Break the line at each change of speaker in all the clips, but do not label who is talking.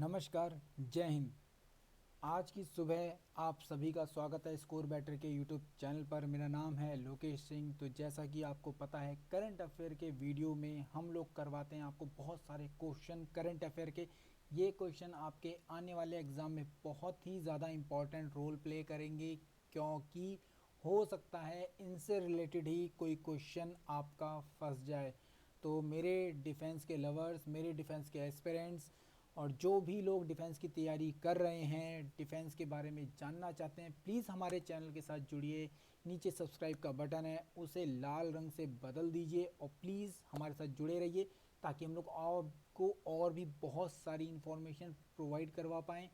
नमस्कार, जय हिंद। आज की सुबह आप सभी का स्वागत है स्कोर बैटर के यूट्यूब चैनल पर। मेरा नाम है लोकेश सिंह। तो जैसा कि आपको पता है, करंट अफेयर के वीडियो में हम लोग करवाते हैं आपको बहुत सारे क्वेश्चन करंट अफेयर के। ये क्वेश्चन आपके आने वाले एग्ज़ाम में बहुत ही ज़्यादा इम्पॉर्टेंट रोल प्ले करेंगे, क्योंकि हो सकता है इनसे रिलेटेड ही कोई क्वेश्चन आपका फंस जाए। तो मेरे डिफेंस के लवर्स, मेरे डिफेंस के एस्पिरेंट्स और जो भी लोग डिफेंस की तैयारी कर रहे हैं, डिफेंस के बारे में जानना चाहते हैं, प्लीज़ हमारे चैनल के साथ जुड़िए। नीचे सब्सक्राइब का बटन है, उसे लाल रंग से बदल दीजिए और प्लीज़ हमारे साथ जुड़े रहिए, ताकि हम लोग आपको और भी बहुत सारी इन्फॉर्मेशन प्रोवाइड करवा पाएँ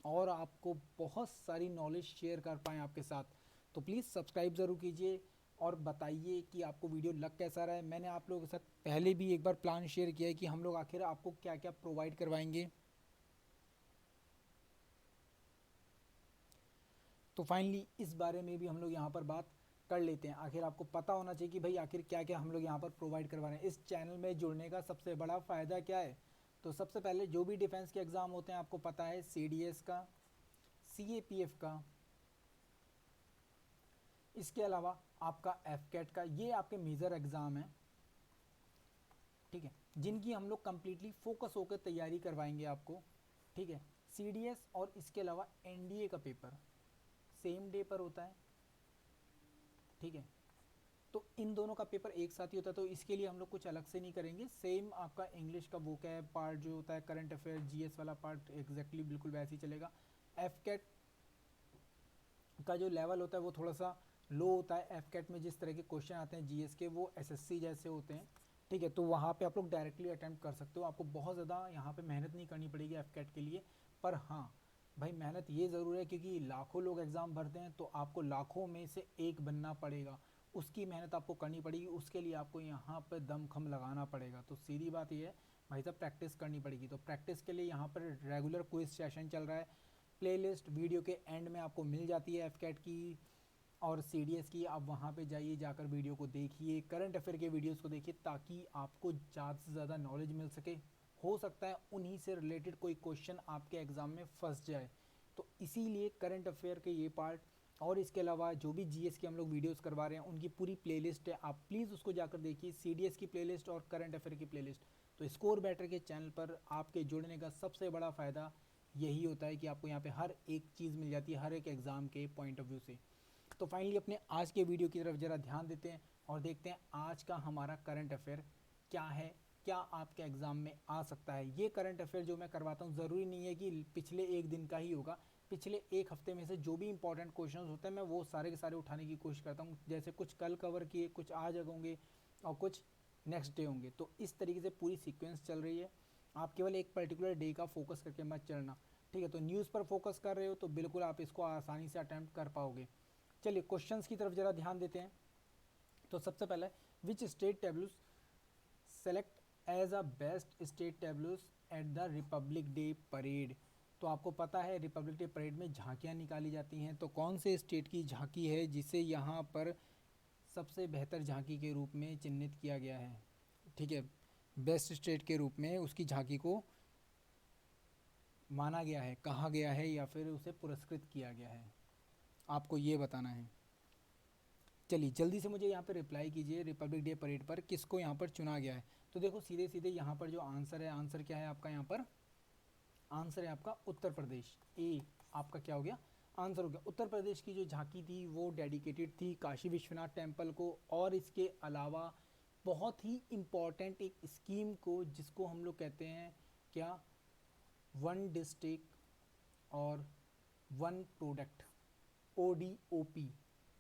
और आपको बहुत सारी नॉलेज शेयर कर पाएँ आपके साथ। तो प्लीज़ सब्सक्राइब ज़रूर कीजिए और बताइए कि आपको वीडियो लग कैसा रहा है। मैंने आप लोगों के साथ पहले भी एक बार प्लान शेयर किया है कि हम लोग आखिर आपको क्या क्या प्रोवाइड करवाएंगे। तो फाइनली इस बारे में भी हम लोग यहाँ पर बात कर लेते हैं। आखिर आपको पता होना चाहिए कि भाई आखिर क्या क्या हम लोग यहाँ पर प्रोवाइड करवा रहे हैं। इस चैनल में जुड़ने का सबसे बड़ा फ़ायदा क्या है? तो सबसे पहले जो भी डिफेंस के एग्ज़ाम होते हैं, आपको पता है CDS का, CAPF का, इसके अलावा आपका FCAT का, ये आपके मेजर एग्ज़ाम हैं, ठीक है, जिनकी हम लोग कम्प्लीटली फोकस होकर तैयारी करवाएंगे आपको, ठीक है। CDS और इसके अलावा NDA का पेपर सेम डे पर होता है, ठीक है। तो इन दोनों का पेपर एक साथ ही होता है, तो इसके लिए हम लोग कुछ अलग से नहीं करेंगे। सेम आपका इंग्लिश का वोकैब पार्ट जो होता है, करंट अफेयर GS वाला पार्ट एग्जैक्टली बिल्कुल वैसे ही चलेगा। FCAT का जो लेवल होता है वो थोड़ा सा लो होता है। FCAT में जिस तरह के क्वेश्चन आते हैं GS के, वो SSC जैसे होते हैं, ठीक है। तो वहाँ पे आप लोग डायरेक्टली अटैम्प्ट कर सकते हो, आपको बहुत ज़्यादा यहाँ पे मेहनत नहीं करनी पड़ेगी FCAT के लिए। पर हाँ भाई, मेहनत ये ज़रूर है, क्योंकि लाखों लोग एग्ज़ाम भरते हैं, तो आपको लाखों में से एक बनना पड़ेगा। उसकी मेहनत आपको करनी पड़ेगी, उसके लिए आपको यहाँ पर दमखम लगाना पड़ेगा। तो सीधी बात ये है भाई साहब, प्रैक्टिस करनी पड़ेगी। तो प्रैक्टिस के लिए यहाँ पर रेगुलर क्विज सेशन चल रहा है। प्लेलिस्ट वीडियो के एंड में आपको मिल जाती है FCAT की और CDS की। आप वहाँ पे जाइए, जाकर वीडियो को देखिए, करंट अफेयर के वीडियोस को देखिए, ताकि आपको ज़्यादा से ज़्यादा नॉलेज मिल सके। हो सकता है उन्हीं से रिलेटेड कोई क्वेश्चन आपके एग्ज़ाम में फंस जाए। तो इसीलिए करंट अफेयर के ये पार्ट और इसके अलावा जो भी GS के हम लोग वीडियोस करवा रहे हैं, उनकी पूरी प्लेलिस्ट है, आप प्लीज़ उसको जाकर देखिए, CDS की प्लेलिस्ट और करंट अफेयर की प्लेलिस्ट। तो स्कोर बैटर के चैनल पर आपके जुड़ने का सबसे बड़ा फ़ायदा यही होता है कि आपको यहाँ पे हर एक चीज़ मिल जाती है, हर एक एग्ज़ाम के पॉइंट ऑफ व्यू से। तो फाइनली अपने आज के वीडियो की तरफ ज़रा ध्यान देते हैं और देखते हैं आज का हमारा करंट अफेयर क्या है, क्या आपके एग्ज़ाम में आ सकता है। ये करंट अफेयर जो मैं करवाता हूँ, ज़रूरी नहीं है कि पिछले एक दिन का ही होगा। पिछले एक हफ्ते में से जो भी इंपॉर्टेंट क्वेश्चन होते हैं, मैं वो सारे के सारे उठाने की कोशिश करता हूँ। जैसे कुछ कल कवर किए, कुछ आज होंगे और कुछ नेक्स्ट डे होंगे। तो इस तरीके से पूरी सीक्वेंस चल रही है। आप केवल एक पर्टिकुलर डे का फोकस करके मत चलना, ठीक है। तो न्यूज़ पर फोकस कर रहे हो तो बिल्कुल आप इसको आसानी से अटैम्प्ट कर पाओगे। चलिए क्वेश्चंस की तरफ ज़रा ध्यान देते हैं। तो सबसे पहले, which state tables select as a best state tables at the Republic Day parade. तो आपको पता है रिपब्लिक डे परेड में झांकियाँ निकाली जाती हैं, तो कौन से स्टेट की झांकी है जिसे यहाँ पर सबसे बेहतर झांकी के रूप में चिन्हित किया गया है, ठीक है। बेस्ट स्टेट के रूप में उसकी झांकी को माना गया है, कहा गया है, या फिर उसे पुरस्कृत किया गया है, आपको ये बताना है। चलिए जल्दी से मुझे यहाँ पर रिप्लाई कीजिए, रिपब्लिक डे परेड पर किसको यहाँ पर चुना गया है। तो देखो सीधे सीधे यहाँ पर जो आंसर है, आंसर क्या है आपका, यहाँ पर आंसर है आपका उत्तर प्रदेश। ए आपका क्या हो गया, आंसर हो गया। उत्तर प्रदेश की जो झांकी थी वो डेडिकेटेड थी काशी विश्वनाथ टेम्पल को, और इसके अलावा बहुत ही इम्पॉर्टेंट एक स्कीम को, जिसको हम लोग कहते हैं क्या, वन डिस्ट्रिक्ट और वन प्रोडक्ट, ODOP।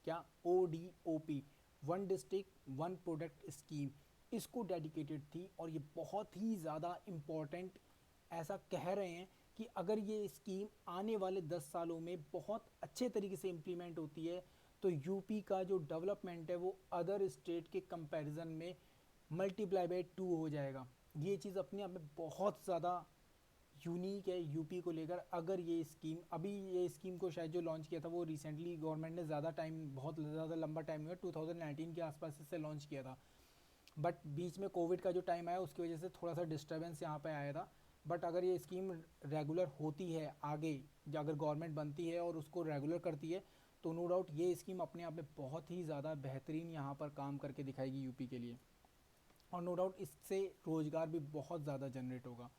क्या, ODOP, one district one product scheme, इसको डेडिकेटेड थी। और ये बहुत ही ज़्यादा इम्पॉर्टेंट, ऐसा कह रहे हैं कि अगर ये स्कीम आने वाले 10 सालों में बहुत अच्छे तरीके से इम्प्लीमेंट होती है, तो यूपी का जो डेवलपमेंट है वो अदर स्टेट के कंपैरिजन में मल्टीप्लाई बाय 2 हो जाएगा। ये चीज़ अपने आप में बहुत ज़्यादा यूनिक है यूपी को लेकर। अगर ये स्कीम, अभी ये स्कीम को शायद जो लॉन्च किया था वो रिसेंटली गवर्नमेंट ने, ज़्यादा टाइम, बहुत ज़्यादा लंबा टाइम हुआ, 2019 के आसपास इससे लॉन्च किया था। बट बीच में कोविड का जो टाइम आया उसकी वजह से थोड़ा सा डिस्टर्बेंस यहाँ पे आया था। बट अगर ये स्कीम रेगुलर होती है आगे, अगर गवर्नमेंट बनती है और उसको रेगुलर करती है, तो नो डाउट ये स्कीम अपने आप में बहुत ही ज़्यादा बेहतरीन यहाँ पर काम करके दिखाएगी यूपी के लिए, और नो डाउट इससे रोज़गार भी बहुत ज़्यादा जनरेट होगा।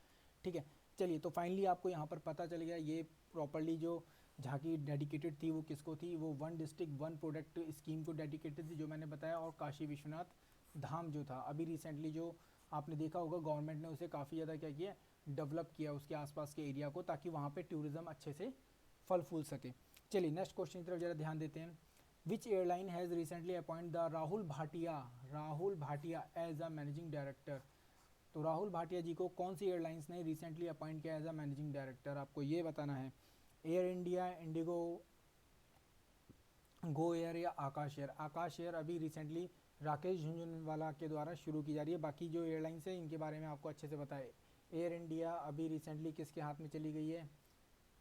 ठीक है, चलिए तो फाइनली आपको यहाँ पर पता चल गया ये प्रॉपर्ली जो झांकी डेडिकेटेड थी वो किसको थी, वो one district one product scheme को डेडिकेटेड थी जो मैंने बताया, और काशी विश्वनाथ धाम जो था अभी रिसेंटली जो आपने देखा होगा गवर्नमेंट ने उसे काफ़ी ज़्यादा क्या किया, डेवलप किया उसके आसपास के एरिया को, ताकि वहाँ पे टूरिज़्म अच्छे से फल फूल सके। चलिए नेक्स्ट क्वेश्चन की तरफ जरा ध्यान देते हैं। Which airline has recently appoint the Rahul Bhatia as a managing director. तो राहुल भाटिया जी को कौन सी एयरलाइंस ने रिसेंटली अपॉइंट किया एज अ मैनेजिंग डायरेक्टर, आपको ये बताना है। Air India, IndiGo, Go Air या आकाश एयर। आकाश एयर अभी रिसेंटली राकेश झुंझुनवाला के द्वारा शुरू की जा रही है, बाकी जो एयरलाइंस है इनके बारे में आपको अच्छे से पता है। एयर इंडिया अभी रिसेंटली किसके हाथ में चली गई है,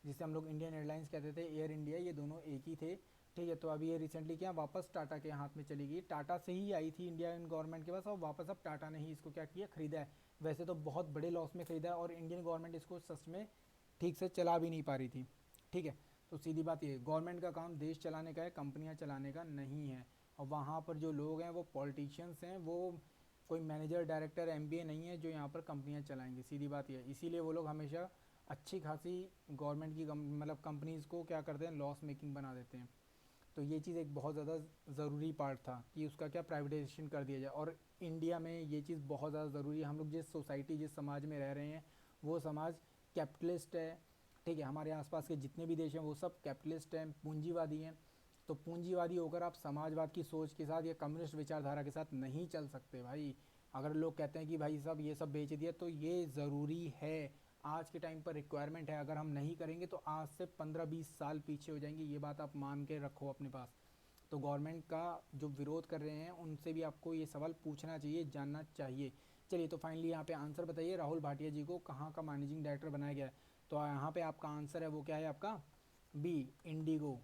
जिसे हम लोग इंडियन एयरलाइंस कहते थे, एयर इंडिया, ये दोनों एक ही थे। ठीक है, तो अभी ये रिसेंटली क्या वापस टाटा के हाथ में चली गई। टाटा से ही आई थी इंडियन गवर्नमेंट के पास, और वापस अब टाटा ने ही इसको क्या किया, खरीदा है। वैसे तो बहुत बड़े लॉस में खरीदा है, और इंडियन गवर्नमेंट इसको सच में ठीक से चला भी नहीं पा रही थी। ठीक है, तो सीधी बात ये, गवर्नमेंट का काम देश चलाने का है, कंपनियां चलाने का नहीं है। और वहाँ पर जो लोग हैं वो पॉलिटिशियंस हैं, वो कोई मैनेजर, डायरेक्टर, एमबीए नहीं है जो यहाँ पर कंपनियां चलाएंगे। सीधी बात ये है, इसीलिए वो लोग हमेशा अच्छी खासी गवर्नमेंट की मतलब कंपनीज़ को क्या करते हैं, लॉस मेकिंग बना देते हैं। तो ये चीज़ एक बहुत ज़्यादा ज़रूरी पार्ट था कि उसका क्या प्राइवेटाइजेशन कर दिया जाए, और इंडिया में ये चीज़ बहुत ज़्यादा ज़रूरी है। हम लोग जिस सोसाइटी, जिस समाज में रह रहे हैं वो समाज कैपिटलिस्ट है। ठीक है, हमारे आसपास के जितने भी देश हैं वो सब कैपिटलिस्ट हैं, पूंजीवादी हैं। तो पूंजीवादी होकर आप समाजवाद की सोच के साथ या कम्युनिस्ट विचारधारा के साथ नहीं चल सकते भाई। अगर लोग कहते हैं कि भाई सब ये सब बेच दिया, तो ये ज़रूरी है, आज के टाइम पर रिक्वायरमेंट है। अगर हम नहीं करेंगे तो आज से 15-20 साल पीछे हो जाएंगे, ये बात आप मान के रखो अपने पास। तो गवर्नमेंट का जो विरोध कर रहे हैं उनसे भी आपको ये सवाल पूछना चाहिए, जानना चाहिए। चलिए तो फाइनली यहाँ पे आंसर बताइए, राहुल भाटिया जी को कहाँ का मैनेजिंग डायरेक्टर बनाया गया है। तो यहाँ पे आपका आंसर है वो क्या है आपका, बी, इंडिगो।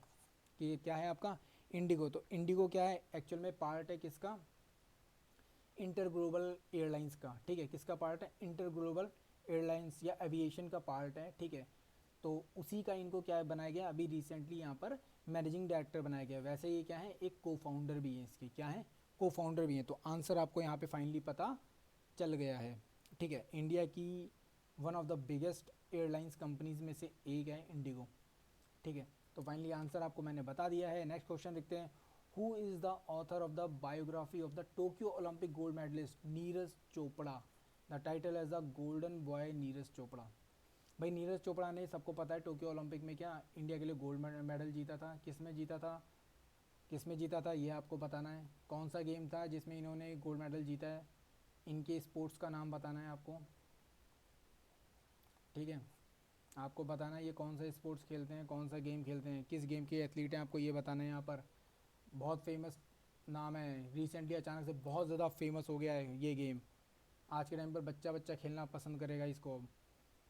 कि क्या है आपका, इंडिगो। तो इंडिगो क्या है, एक्चुअल में पार्ट है किसका, इंटर ग्लोबल एयरलाइंस का। ठीक है, किसका पार्ट है, इंटर ग्लोबल एयरलाइंस या एविएशन का पार्ट है। ठीक है, तो उसी का इनको क्या बनाया गया, अभी रिसेंटली यहाँ पर मैनेजिंग डायरेक्टर बनाया गया। वैसे ये क्या है, एक को फाउंडर भी है इसके, क्या है, को फाउंडर भी है। तो आंसर आपको यहाँ पे फाइनली पता चल गया है। ठीक है, इंडिया की one of the biggest airlines companies में से एक है इंडिगो। ठीक है, तो फाइनली आंसर आपको मैंने बता दिया है। नेक्स्ट क्वेश्चन देखते हैं। Who is the author of the biography of the Tokyo Olympic gold medalist Neeraj Chopra. The title as the golden boy Neeraj Chopra. भाई नीरज चोपड़ा ने, सबको पता है, टोक्यो ओलंपिक में क्या इंडिया के लिए गोल्ड मेडल जीता था। किस में जीता था, किस में जीता था ये आपको बताना है। कौन सा गेम था जिसमें इन्होंने गोल्ड मेडल जीता है, इनके स्पोर्ट्स का नाम बताना है आपको। ठीक है, आपको बताना है ये कौन सा स्पोर्ट्स खेलते हैं, कौन सा गेम खेलते हैं, किस गेम के एथलीट हैं, आपको ये बताना है। यहाँ पर बहुत फेमस नाम है, रिसेंटली अचानक से बहुत ज़्यादा फेमस हो गया है ये गेम। आज के टाइम पर बच्चा बच्चा खेलना पसंद करेगा इसको, अब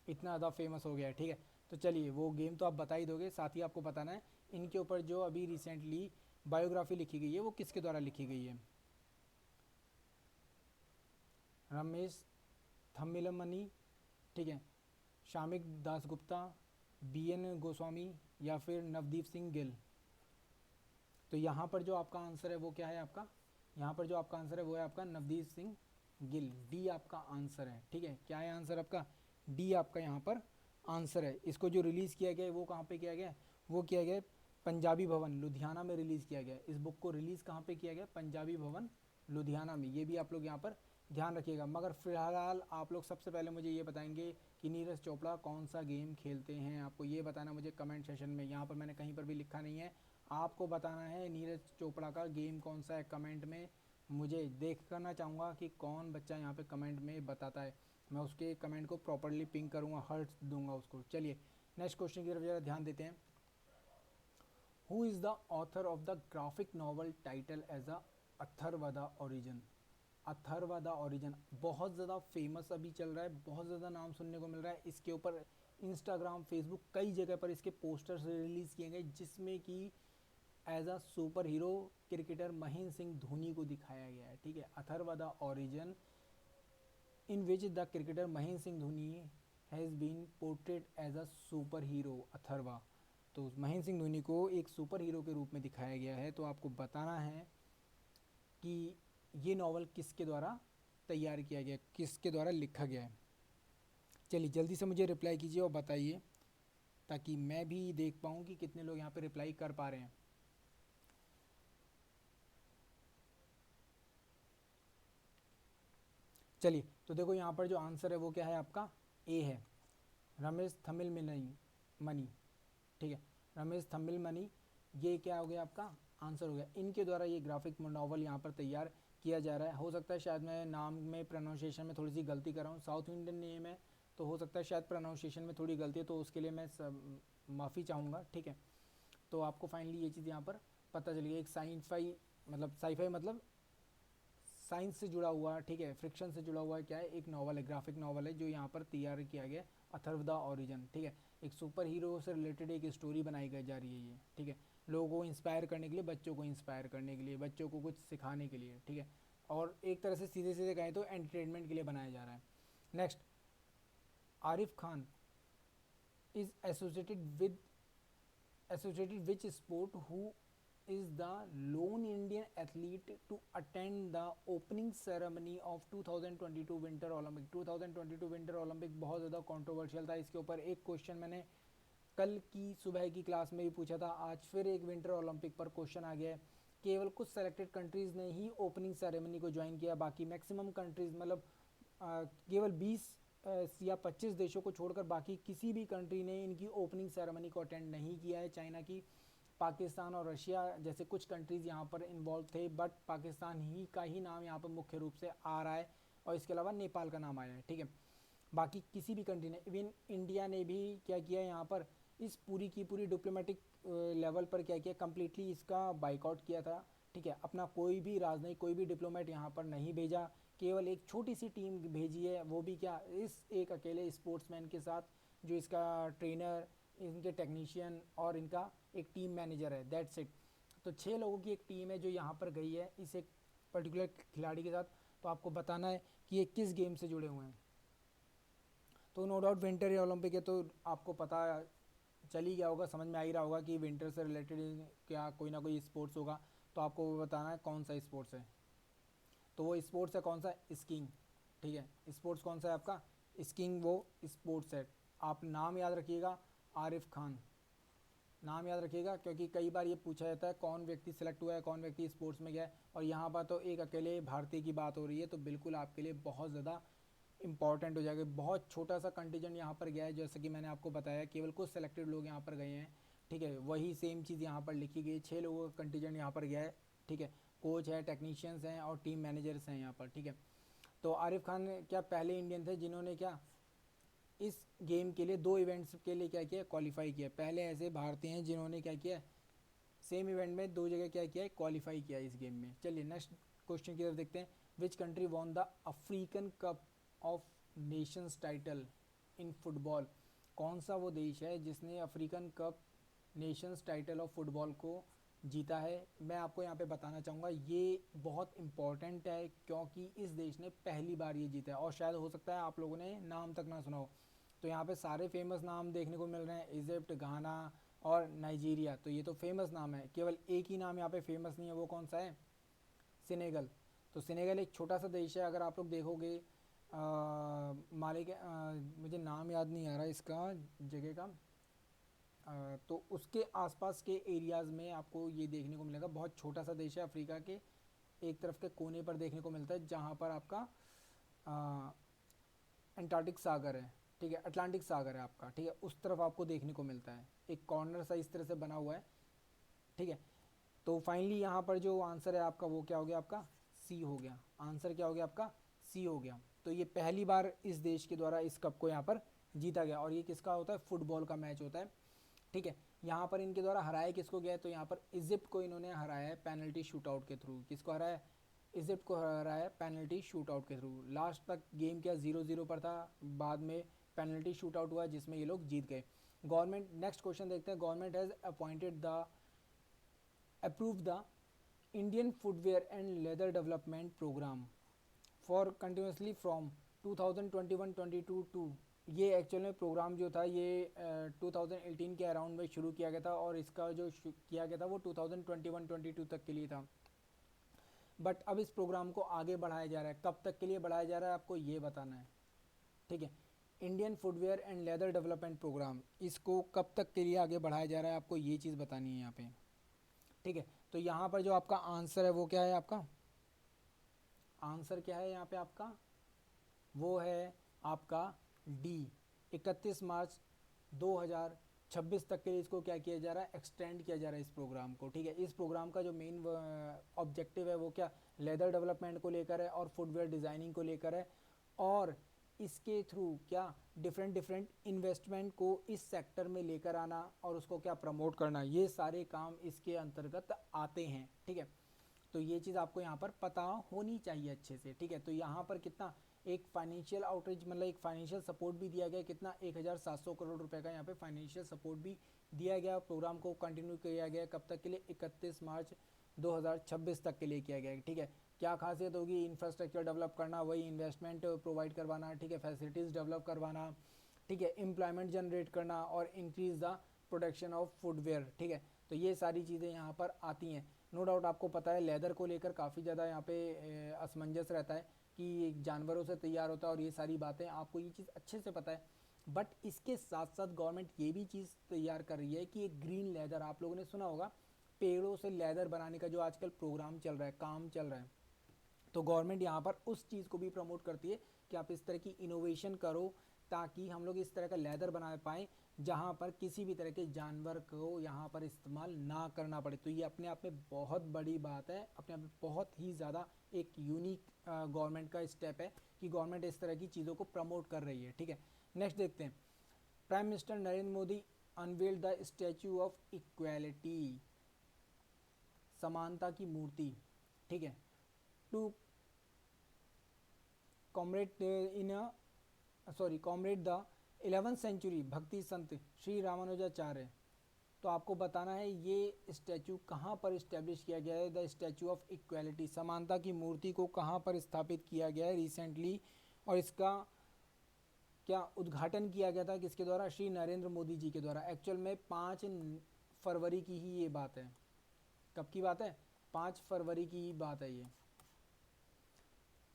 इतना ज़्यादा फेमस हो गया है। ठीक है, तो चलिए वो गेम तो आप बता ही दोगे, साथ ही आपको बताना है इनके ऊपर जो अभी रिसेंटली बायोग्राफी लिखी गई है वो किसके द्वारा लिखी गई है। रमेश थम्मिलमनी, ठीक है, शामिक दासगुप्ता, बी एन गोस्वामी, या फिर नवदीप सिंह गिल। तो यहाँ पर जो आपका आंसर है वो क्या है आपका, यहाँ पर जो आपका आंसर है वो है आपका नवदीप सिंह गिल। डी आपका आंसर है। ठीक है, क्या है आंसर आपका, डी आपका यहाँ पर आंसर है। इसको जो रिलीज़ किया गया है वो कहाँ पे किया गया है, वो किया गया है पंजाबी भवन लुधियाना में रिलीज़ किया गया है। इस बुक को रिलीज़ कहाँ पे किया गया, पंजाबी भवन लुधियाना में। ये भी आप लोग यहाँ पर ध्यान रखिएगा। मगर फिलहाल आप लोग सबसे पहले मुझे ये बताएंगे कि नीरज चोपड़ा कौन सा गेम खेलते हैं। आपको ये बताना मुझे कमेंट सेशन में, यहाँ पर मैंने कहीं पर भी लिखा नहीं है, आपको बताना है नीरज चोपड़ा का गेम कौन सा है। कमेंट में मुझे देख करना चाहूँगा कि कौन बच्चा यहाँ पे कमेंट में बताता है, मैं उसके कमेंट को प्रॉपरली पिंक करूँगा, हर्ट्स दूंगा उसको। चलिए नेक्स्ट क्वेश्चन की तरफ ज़रा ध्यान देते हैं। Who is the author of the graphic novel title as a Atharva the origin. Atharva the origin बहुत ज़्यादा फेमस अभी चल रहा है, बहुत ज़्यादा नाम सुनने को मिल रहा है इसके ऊपर। इंस्टाग्राम, फेसबुक, कई जगह पर इसके पोस्टर्स रिलीज़ किए गए, जिसमें कि as a super hero cricketer Mahendra Singh Dhoni को दिखाया गया है। ठीक है, Atharva the origin in which the cricketer Mahendra Singh Dhoni has been portrait as a super hero Atharva. तो महेंद्र सिंह धोनी को एक सुपर हीरो के रूप में दिखाया गया है। तो आपको बताना है कि ये नावल किसके द्वारा तैयार किया गया, किसके द्वारा लिखा गया है। चलिए जल्दी से मुझे रिप्लाई कीजिए और बताइए, ताकि मैं भी देख पाऊँ कि कितने लोग यहाँ पे रिप्लाई कर पा रहे हैं। चलिए तो देखो यहाँ पर जो आंसर है वो क्या है, आपका ए है, रमेश थमिल मनी। ठीक है, रमेश थमिल मनी, ये क्या हो गया आपका आंसर हो गया। इनके द्वारा ये ग्राफिक नॉवल यहाँ पर तैयार किया जा रहा है। हो सकता है शायद मैं नाम में प्रोनाउंसिएशन में थोड़ी सी गलती कर रहा हूँ, साउथ इंडियन नेम है तो हो सकता है शायद प्रोनाउंसिएशन में थोड़ी गलती है, तो उसके लिए मैं माफ़ी चाहूँगा। ठीक है, तो आपको फाइनली ये चीज़ यहाँ पर पता चली। एक साईफाई मतलब साइंस से जुड़ा हुआ, ठीक है, फ्रिक्शन से जुड़ा हुआ क्या है, एक नॉवल है, ग्राफिक नॉवल है जो यहाँ पर तैयार किया गया, अथर्व द ओरिजिन। ठीक है, एक सुपर हीरो से रिलेटेड एक स्टोरी बनाई गई जा रही है ये। ठीक है, लोगों को इंस्पायर करने के लिए, बच्चों को इंस्पायर करने के लिए, बच्चों को कुछ सिखाने के लिए। ठीक है, और एक तरह से सीधे सीधे कहें तो एंटरटेनमेंट के लिए बनाया जा रहा है। Next, Arif Khan is associated which sport, who is the lone Indian athlete to attend the opening ceremony of 2022 Winter Olympic। 2022 Winter Olympic बहुत ज़्यादा कंट्रोवर्शियल था। इसके ऊपर एक क्वेश्चन मैंने कल की सुबह की क्लास में भी पूछा था, आज फिर एक विंटर ओलंपिक पर क्वेश्चन आ गया है। केवल कुछ सेलेक्टेड कंट्रीज़ ने ही ओपनिंग सेरेमनी को ज्वाइन किया, बाकी मैक्सिमम कंट्रीज़ मतलब केवल 20 या 25 देशों को छोड़कर बाकी किसी भी कंट्री ने इनकी ओपनिंग सेरेमनी को अटेंड नहीं किया है। चाइना की, पाकिस्तान और रशिया जैसे कुछ कंट्रीज़ यहाँ पर इन्वॉल्व थे, बट पाकिस्तान ही का ही नाम यहाँ पर मुख्य रूप से आ रहा है, और इसके अलावा नेपाल का नाम आया है। ठीक है, बाकी किसी भी कंट्री ने, इवन इंडिया ने भी क्या किया यहाँ पर, इस पूरी की पूरी डिप्लोमेटिक लेवल पर क्या किया, कम्प्लीटली इसका बाइकआउट किया था। ठीक है, अपना कोई भी राजनयिक, कोई भी डिप्लोमेट यहाँ पर नहीं भेजा, केवल एक छोटी सी टीम भेजी है, वो भी क्या, इस एक अकेले स्पोर्ट्समैन के साथ, जो इसका ट्रेनर, इनके टेक्नीशियन और इनका एक टीम मैनेजर है, दैट्स इट। तो 6 लोगों की एक टीम है जो यहाँ पर गई है इस एक पर्टिकुलर खिलाड़ी के साथ। तो आपको बताना है कि ये किस गेम से जुड़े हुए हैं। तो नो डाउट विंटर ओलंपिक है, तो आपको पता चल ही गया होगा, समझ में आ ही रहा होगा कि विंटर से रिलेटेड क्या कोई ना कोई स्पोर्ट्स होगा। तो आपको वो बताना है कौन सा स्पोर्ट्स है। तो वो स्पोर्ट्स है कौन सा, स्कीइंग। ठीक है, स्पोर्ट्स कौन सा है आपका, स्कीइंग वो स्पोर्ट्स है। आप नाम याद रखिएगा, आरिफ खान, नाम याद रखिएगा, क्योंकि कई बार ये पूछा जाता है कौन व्यक्ति सिलेक्ट हुआ है, कौन व्यक्ति स्पोर्ट्स में गया है, और यहाँ पर तो एक अकेले भारतीय की बात हो रही है, तो बिल्कुल आपके लिए बहुत ज़्यादा इंपॉर्टेंट हो जाएगा। बहुत छोटा सा कंटीजेंट यहाँ पर गया है, जैसे कि मैंने आपको बताया, केवल कुछ सेलेक्टेड लोग यहाँ पर गए हैं। ठीक है, वही सेम चीज़ यहाँ पर लिखी गई, 6 लोगों का कंटीजेंट यहाँ पर गया है। ठीक है, कोच है, टेक्नीशियंस हैं और टीम मैनेजर्स हैं यहाँ पर। ठीक है, तो आरिफ खान क्या पहले इंडियन थे जिन्होंने क्या इस गेम के लिए 2 इवेंट्स के लिए क्या किया, क्वालिफाई किया। पहले ऐसे भारतीय हैं जिन्होंने क्या किया, सेम इवेंट में 2 जगह क्या किया है, क्वालिफाई किया इस गेम में। चलिए नेक्स्ट क्वेश्चन की तरफ देखते हैं। Which country won the African cup of Nations title in football. कौन सा वो देश है जिसने African cup Nations title of football को जीता है। मैं आपको यहाँ पे बताना चाहूँगा ये बहुत इंपॉर्टेंट है, क्योंकि इस देश ने पहली बार ये जीता है, और शायद हो सकता है आप लोगों ने नाम तक ना सुना हो। तो यहाँ पे सारे फेमस नाम देखने को मिल रहे हैं, इजिप्ट, घाना और नाइजीरिया। तो ये तो फेमस नाम है, केवल एक ही नाम यहाँ पे फेमस नहीं है, वो कौन सा है, सेनेगल। तो सेनेगल एक छोटा सा देश है, अगर आप लोग देखोगे मालिक, मुझे नाम याद नहीं आ रहा इसका जगह का, तो उसके आसपास के एरियाज़ में आपको ये देखने को मिलेगा। बहुत छोटा सा देश है, अफ्रीका के एक तरफ के कोने पर देखने को मिलता है, जहाँ पर आपका अंटार्कटिक सागर है। ठीक है, अटलांटिक सागर है आपका। ठीक है, उस तरफ आपको देखने को मिलता है, एक कॉर्नर सा इस तरह से बना हुआ है। ठीक है, तो फाइनली यहाँ पर जो आंसर है आपका वो क्या हो गया, आपका सी हो गया। आंसर क्या हो गया आपका, सी हो गया। तो ये पहली बार इस देश के द्वारा इस कप को यहाँ पर जीता गया, और ये किसका होता है, फुटबॉल का मैच होता है। ठीक है, यहाँ पर इनके द्वारा हराया किसको गया है, तो यहाँ पर इजिप्ट को इन्होंने हराया है पेनल्टी शूटआउट के थ्रू। किसको हराया है, इजिप्ट को हराया है पेनल्टी शूटआउट के थ्रू। लास्ट तक गेम क्या 0-0 पर था, बाद में पेनल्टी शूटआउट हुआ जिसमें ये लोग जीत गए। गवर्नमेंट, नेक्स्ट क्वेश्चन देखते हैं। Government has appointed the approve the Indian footwear and leather development programme for continuously from 2021-22 to ये एक्चुअल में प्रोग्राम जो था ये 2018 के अराउंड में शुरू किया गया था, और इसका जो किया गया था वो 2021-22 तक के लिए था। बट अब इस प्रोग्राम को आगे बढ़ाया जा रहा है। कब तक के लिए बढ़ाया जा रहा है आपको ये बताना है, ठीक है। Indian footwear and leather development programme, इसको कब तक के लिए आगे बढ़ाया जा रहा है आपको ये चीज़ बतानी है यहाँ पे, ठीक है। तो यहाँ पर जो आपका आंसर है वो क्या है, आपका आंसर क्या है यहाँ पे आपका, वो है आपका डी, 31 मार्च 2026 तक के लिए इसको क्या किया जा रहा है, एक्सटेंड किया जा रहा है इस प्रोग्राम को, ठीक है। इस प्रोग्राम का जो मेन ऑब्जेक्टिव है वो क्या, लेदर डेवलपमेंट को लेकर है और फुटवेयर डिज़ाइनिंग को लेकर है, और इसके थ्रू क्या डिफरेंट डिफरेंट इन्वेस्टमेंट को इस सेक्टर में लेकर आना और उसको क्या प्रमोट करना, ये सारे काम इसके अंतर्गत आते हैं, ठीक है। तो ये चीज़ आपको यहाँ पर पता होनी चाहिए अच्छे से, ठीक है। तो यहाँ पर कितना एक फाइनेंशियल आउटरीच मतलब एक फाइनेंशियल सपोर्ट भी दिया गया, कितना 1700 करोड़ रुपए का यहाँ पे फाइनेंशियल सपोर्ट भी दिया गया। प्रोग्राम को कंटिन्यू किया गया कब तक के लिए, 31 मार्च 2026 तक के लिए किया गया, ठीक है। क्या खासियत होगी, इंफ्रास्ट्रक्चर डेवलप करना, वही इन्वेस्टमेंट प्रोवाइड करवाना, ठीक है, फैसिलिटीज़ डेवलप करवाना, ठीक है, एम्प्लॉयमेंट जनरेट करना और increase the production of footwear, ठीक है। तो ये सारी चीज़ें यहाँ पर आती हैं। नो डाउट आपको पता है लेदर को लेकर काफ़ी ज़्यादा यहाँ पे असमंजस रहता है कि जानवरों से तैयार होता है और ये सारी बातें आपको ये चीज़ अच्छे से पता है। बट इसके साथ साथ गवर्नमेंट ये भी चीज़ तैयार कर रही है कि एक ग्रीन लेदर, आप लोगों ने सुना होगा पेड़ों से लेदर बनाने का जो आजकल प्रोग्राम चल रहा है, काम चल रहा है, तो गवर्नमेंट यहाँ पर उस चीज़ को भी प्रमोट करती है कि आप इस तरह की इनोवेशन करो ताकि हम लोग इस तरह का लेदर बना पाएँ जहाँ पर किसी भी तरह के जानवर को यहाँ पर इस्तेमाल ना करना पड़े। तो ये अपने आप में बहुत बड़ी बात है, अपने आप में बहुत ही ज़्यादा एक यूनिक गवर्नमेंट का स्टेप है कि गवर्नमेंट इस तरह की चीज़ों को प्रमोट कर रही है, ठीक है। नेक्स्ट देखते हैं, prime minister Narendra Modi unveiled the statue of equality, समानता की मूर्ति, ठीक है, to comrade comrade the 11th century Bhakti Sant Shri Ramanujacharya. तो आपको बताना है ये स्टैचू कहाँ पर इस्टेब्लिश किया गया है, द स्टैचू ऑफ इक्वालिटी, समानता की मूर्ति को कहाँ पर स्थापित किया गया है रिसेंटली, और इसका क्या उद्घाटन किया गया था किसके द्वारा, श्री नरेंद्र मोदी जी के द्वारा। एक्चुअल में 5 फरवरी की ही ये बात है। कब की बात है, 5 फरवरी की ही बात है ये,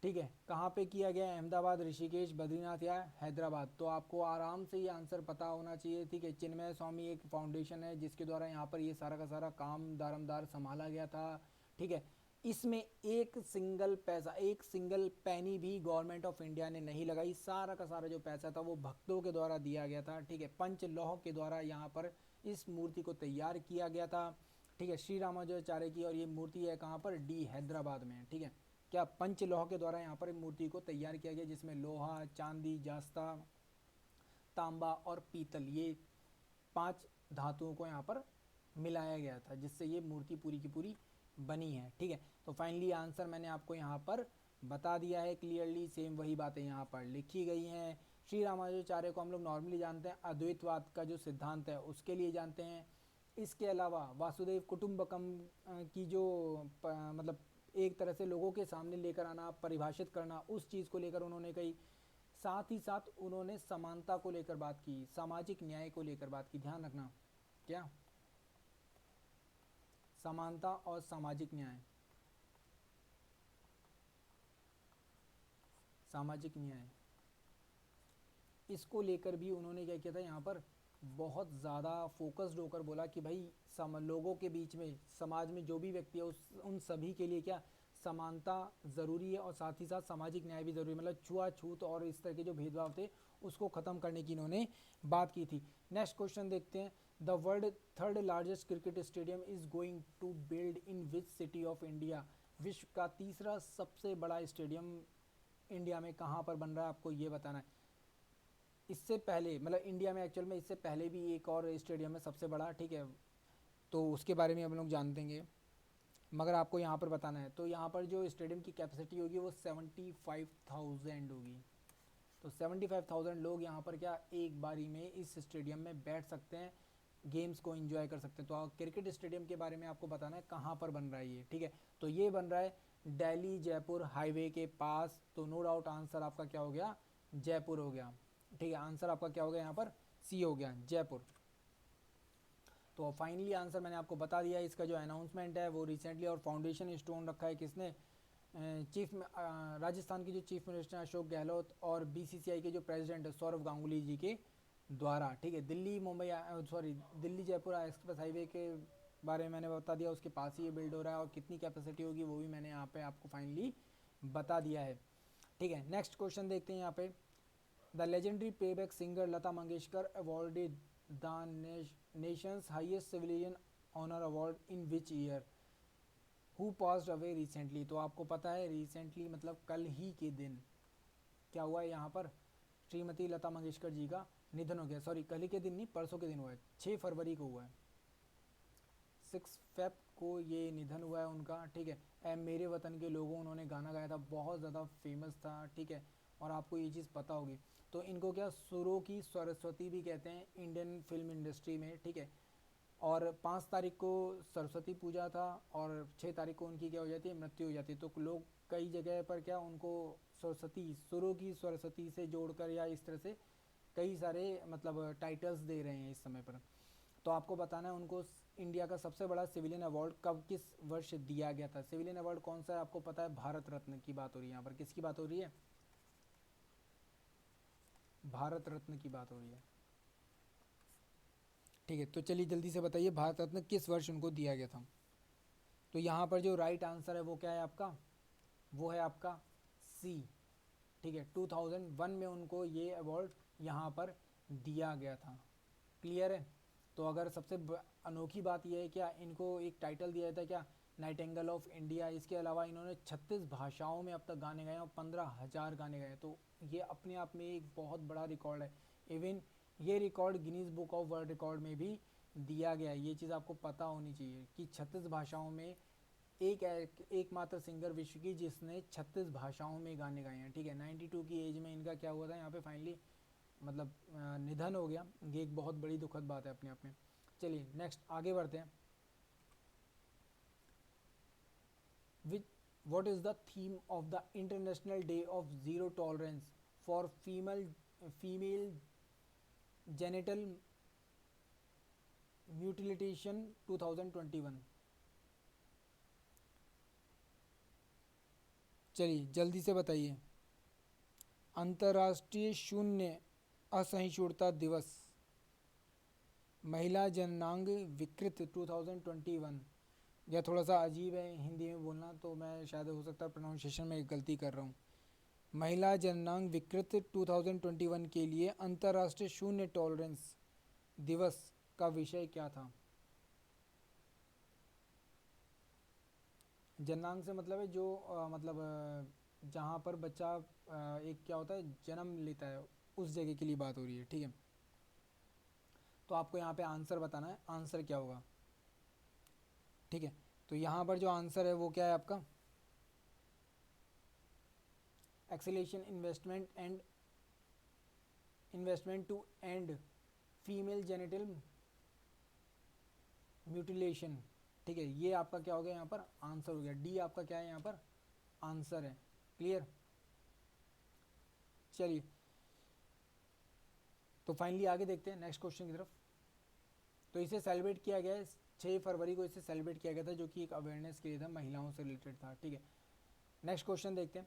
ठीक है। कहाँ पे किया गया, अहमदाबाद, ऋषिकेश, बद्रीनाथ या हैदराबाद। तो आपको आराम से ये आंसर पता होना चाहिए, ठीक है। चिन्मय स्वामी एक फाउंडेशन है जिसके द्वारा यहाँ पर ये सारा का सारा काम दारमदार संभाला गया था, ठीक है। इसमें एक सिंगल पैसा, एक सिंगल पैनी भी गवर्नमेंट ऑफ इंडिया ने नहीं लगाई, सारा का सारा जो पैसा था वो भक्तों के द्वारा दिया गया था, ठीक है। पंचलौह के द्वारा यहाँ पर इस मूर्ति को तैयार किया गया था, ठीक है, श्री रामानुजाचार्य की। और ये मूर्ति है कहाँ पर, डी हैदराबाद में, ठीक है। क्या पंचलोह के द्वारा यहाँ पर मूर्ति को तैयार किया गया जिसमें लोहा, चांदी, जास्ता, तांबा और पीतल, ये 5 धातुओं को यहाँ पर मिलाया गया था जिससे ये मूर्ति पूरी की पूरी बनी है, ठीक है। तो फाइनली आंसर मैंने आपको यहाँ पर बता दिया है क्लियरली, सेम वही बातें यहाँ पर लिखी गई हैं। श्री रामानुजाचार्य को हम लोग नॉर्मली जानते हैं अद्वैतवाद का जो सिद्धांत है उसके लिए जानते हैं। इसके अलावा वासुदेव कुटुंबकम की जो मतलब एक तरह से लोगों के सामने लेकर आना, परिभाषित करना, उस चीज़ को लेकर उन्होंने कही। साथ ही साथ उन्होंने समानता को लेकर बात की, सामाजिक न्याय को लेकर बात की, ध्यान रखना क्या, समानता और सामाजिक न्याय, सामाजिक न्याय, इसको लेकर भी उन्होंने क्या किया था यहाँ पर, बहुत ज़्यादा फोकस्ड होकर बोला कि भाई लोगों के बीच में, समाज में जो भी व्यक्ति है उन सभी के लिए क्या समानता ज़रूरी है और साथ ही साथ सामाजिक न्याय भी ज़रूरी है। मतलब छुआछूत और इस तरह के जो भेदभाव थे उसको ख़त्म करने की इन्होंने बात की थी। नेक्स्ट क्वेश्चन देखते हैं, the world third largest cricket stadium is going to build in which city of India. विश्व का तीसरा सबसे बड़ा स्टेडियम इंडिया में कहाँ पर बन रहा है, आपको ये बताना है। इससे पहले मतलब इंडिया में एक्चुअल में इससे पहले भी एक और स्टेडियम है सबसे बड़ा, ठीक है, तो उसके बारे में हम लोग जान देंगे, मगर आपको यहाँ पर बताना है। तो यहाँ पर जो स्टेडियम की कैपेसिटी होगी वो 75,000 होगी। तो 75,000 लोग यहाँ पर क्या एक बारी में इस स्टेडियम में बैठ सकते हैं, गेम्स को एंजॉय कर सकते हैं। तो क्रिकेट स्टेडियम के बारे में आपको बताना है कहाँ पर बन रहा है ये, ठीक है। तो ये बन रहा है दिल्ली जयपुर हाईवे के पास। तो नो डाउट आंसर आपका क्या हो गया, जयपुर हो गया, ठीक है, आंसर आपका क्या हो गया यहाँ पर, सी हो गया, जयपुर। तो फाइनली आंसर मैंने आपको बता दिया। इसका जो अनाउंसमेंट है वो रिसेंटली, और फाउंडेशन स्टोन रखा है किसने, चीफ राजस्थान के जो चीफ मिनिस्टर अशोक गहलोत और बीसीसीआई के जो प्रेसिडेंट है सौरव गांगुली जी के द्वारा। ठीक है, Delhi Mumbai sorry Delhi Jaipur express highway के बारे में मैंने बता दिया, उसके पास ही ये बिल्ड हो रहा है, और कितनी कैपेसिटी होगी वो भी मैंने यहाँ पे आपको फाइनली बता दिया है। ठीक है, नेक्स्ट क्वेश्चन देखते हैं यहाँ पे। The legendary playback singer Lata Mangeshkar awarded the nation's highest civilian honour award in which year, who passed away recently. तो आपको पता है रिसेंटली मतलब कल ही के दिन क्या हुआ है, यहाँ पर श्रीमती लता मंगेशकर जी का निधन हो गया। सॉरी, कल ही के दिन नहीं, परसों के दिन हुआ है, 6 फरवरी को हुआ है, 6 फेब को ये निधन हुआ है उनका। ठीक है, ए मेरे वतन के लोगों, उन्होंने गाना गाया था, बहुत ज़्यादा फेमस था। ठीक है, और आपको ये चीज़ पता होगी। तो इनको क्या सुरों की सरस्वती भी कहते हैं इंडियन फिल्म इंडस्ट्री में। ठीक है, और 5 तारीख को सरस्वती पूजा था, और 6 तारीख को उनकी क्या हो जाती है, मृत्यु हो जाती है। तो लोग कई जगह पर क्या उनको सरस्वती, सुरों की सरस्वती से जोड़कर या इस तरह से कई सारे मतलब टाइटल्स दे रहे हैं इस समय पर। तो आपको बताना है उनको इंडिया का सबसे बड़ा सिविलियन अवार्ड कब किस वर्ष दिया गया था। सिविलियन अवार्ड कौन सा है आपको पता है, भारत रत्न की बात हो रही है यहाँ पर। किसकी बात हो रही है, भारत रत्न की बात हो रही है। ठीक है, तो चलिए जल्दी से बताइए भारत रत्न किस वर्ष उनको दिया गया था। तो यहाँ पर जो राइट आंसर है वो क्या है आपका, वो है आपका सी। ठीक है, 2001 में उनको ये अवार्ड यहाँ पर दिया गया था। क्लियर है। तो अगर सबसे अनोखी बात यह है क्या, इनको एक टाइटल दिया था क्या, नाइटिंगेल ऑफ इंडिया। इसके अलावा इन्होंने 36 भाषाओं में अब तक गाने गाए और 15,000 गाने गाए। तो ये अपने आप में एक बहुत बड़ा रिकॉर्ड है। इवन ये record Guinness book of world record में भी दिया गया है। ये चीज़ आपको पता होनी चाहिए कि 36 भाषाओं में एकमात्र सिंगर विश्व की जिसने 36 भाषाओं में गाने गाए हैं। ठीक है, 92 की एज में इनका क्या हुआ था यहाँ पे फाइनली, मतलब निधन हो गया। ये एक बहुत बड़ी दुखद बात है अपने आप में। चलिए नेक्स्ट आगे बढ़ते हैं। विच what is the theme of the international day of zero tolerance for female genital mutilation 2021। चलिए जल्दी से बताइए। अंतर्राष्ट्रीय शून्य असहिष्णुता दिवस, महिला जननांग विकृत 2021। यह थोड़ा सा अजीब है हिंदी में बोलना, तो मैं शायद हो सकता है प्रोनाउंसिएशन में एक गलती कर रहा हूँ। महिला जननांग विकृत 2021 के लिए अंतर्राष्ट्रीय शून्य टॉलरेंस दिवस का विषय क्या था। जननांग से मतलब है जो जहाँ पर बच्चा एक क्या होता है, जन्म लेता है, उस जगह के लिए बात हो रही है। ठीक है, तो आपको यहाँ पे आंसर बताना है, आंसर क्या होगा। ठीक है, तो यहाँ पर जो आंसर है वो क्या है आपका, acceleration investment to end female genital mutilation. ठीक है, ये आपका क्या हो गया यहाँ पर आंसर हो गया। डी आपका क्या है यहाँ पर आंसर है। क्लियर। चलिए तो फाइनली आगे देखते हैं नेक्स्ट क्वेश्चन की तरफ। तो इसे सेलिब्रेट किया गया है 6 फरवरी को, इसे सेलिब्रेट किया गया था, जो कि एक अवेयरनेस के लिए था, महिलाओं से रिलेटेड था। ठीक है, नेक्स्ट क्वेश्चन देखते हैं।